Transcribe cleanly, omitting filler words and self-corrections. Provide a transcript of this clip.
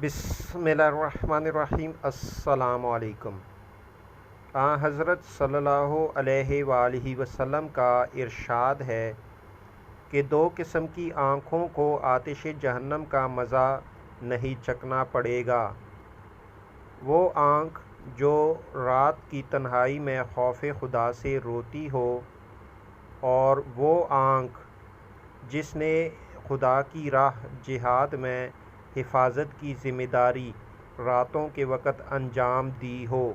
بسم اللہ الرحمن الرحیم۔ السلام علیکم۔ حضرت صلی اللہ علیہ وآلہ وسلم کا ارشاد ہے کہ دو قسم کی آنکھوں کو آتش جہنم کا مزہ نہیں چکھنا پڑے گا۔ وہ آنکھ جو رات کی تنہائی میں خوف خدا سے روتی ہو، اور وہ آنکھ جس نے خدا کی راہ جہاد میں حفاظت کی ذمہ داری راتوں کے وقت انجام دی ہو۔